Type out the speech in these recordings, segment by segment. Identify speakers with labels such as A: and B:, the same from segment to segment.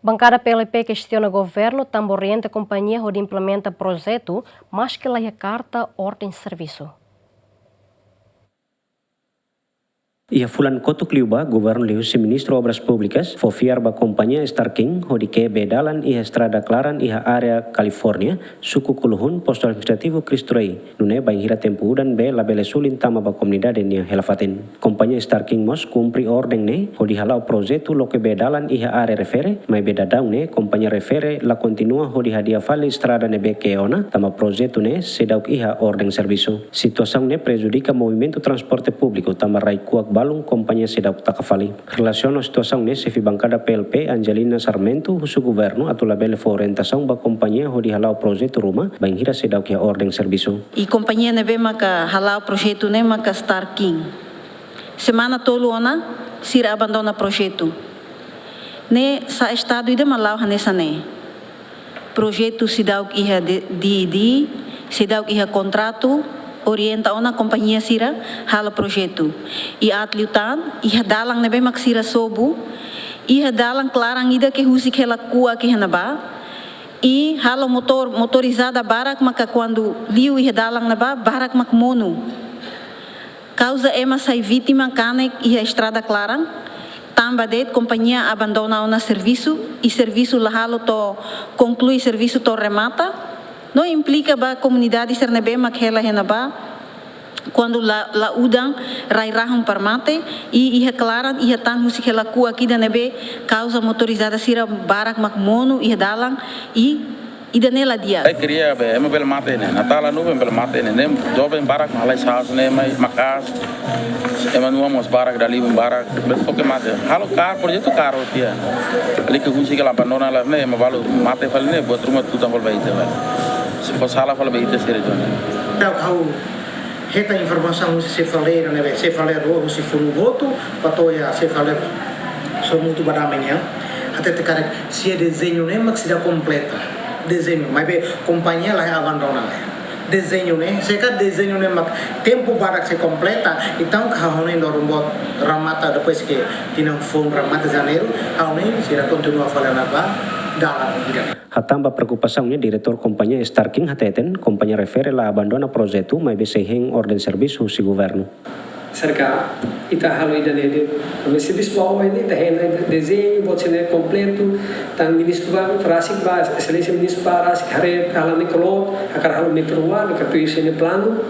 A: Bancada PLP questiona governo também orienta companhia onde implementa projeto, mas que lá carta ordem de serviço.
B: Ia fulan kotuk liuba, governo lihusi ministro obras públicas, fofiar ba companhia Starking, hodike bedalan iha estrada klaran iha area California, suku kuluhun posto administrativo Cristroi, nune ba hira tempu dan be labele sulin tama ba komunidade nia helafaten. Companhia Starking mos cumpri ordem ne, hodi halau projeto loke bedalan iha area refere, mai beda daun ne, companhia refere la continua hodi hadia fali estrada ne bekeona, tama projeto ne sedauk iha ordem serviço. Situação ne prejudica movimento transporte público, tama rai kuak balung companhia sedauk takafali. Relaciona situação nesse fi bancada PLP Angelina Sarmento husu governo atau labele for orientação ba companhia hodi halau projeto rumah ba hira sedauk ya ordem serviço.
C: E companhia nebe maka halau projeto ne maka Starking. Semana tolu ona sira abandona projeto. Ne sa estado ide malau hanesa ne. Projeto sedauk iha di sedauk iha contrato orienta ona companhia sira hala projeto e atliutan iha dalang nebe mak sira sobu iha dalang clarang ida ke husi ke kua ke hanaba e hala motorizada barak maka quando liu iha dalang naba barak mak mono causa ema sai vítima kanek iha estrada clarang tamba det companhia abandona ona serviço e serviço la halo to conclui serviço to remata. Não implica ba comunidade ser nebe makela henaba quando la udang rai rahum parmate e iha klaran iha tan husi hela ku aqui da nebe causa motorizada sira barak mak mono iha dalang e danela dia.
D: Saya queria be ema bel mate ne natala nu bel mate ne joben barak malai sahas ne mai makas ema nu mos barak dali barak besok ke mate halo kar projeto karo dia ali ke husi ke la abandona la ne ema balu mate fal ne buat rumah tu tambol baik te se for sala fala baik te sere jone
E: kau heta informação se faleira né se faleira ou se for voto patoia se faleira sou muito badamenya até te cara se desenho nem maxida completa desenho mas be companhia lá abandona desenho né se cada desenho né mak tempo barak se completa então kahone no robot ramata depois que tinha fome ramata janeiro ahone se continua falando apa dalam hidup.
B: Hatamba preocupaçãonya diretor companhia Starking hateten companhia refere la abandona projeto mai beseheng ordem serviço si governo.
F: Cerca ita halo ida nede o serviço bom ini tahena desenho pode ser completo tang ministro ba frasik ba excelência ministro ba rasik hare hala nikolo akar halo metroa ka tuise ne plano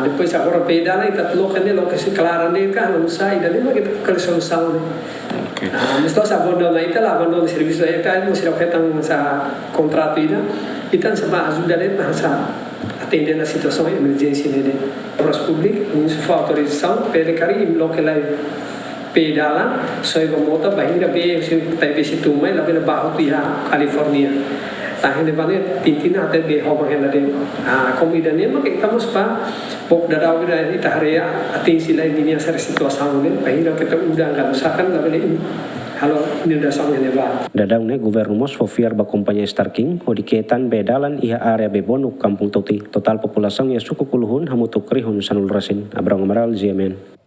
F: depois agora pedala ita lokane lokasi clarane ka halo sai ida ne magit kali solução ne. Misto sa abandona ita la abandona serviço ita mo sira ketang sa contrato ida ita sama ajuda ne sa atender a situação de emergência de obras públicas, isso foi autorização, pede carinho, local lá pedala, só iba moto, bahira be, se tapi situ mai, lá pela barro tia California, tahan de bane tintina até be homa hena de, comida ne, mas estamos pa, pok dadau kita ita hari atensi lah ini asal situação ne, bahira kita udang kalau sakan lá pela halo inundação elevada.
B: Dadang ne governo mos fofiar ba companhia Starking hodiketan bedalan iha area bebonu kampung toti total população ya suku kuluhun hamutuk rihun sanul rasin abrang amaral GMN.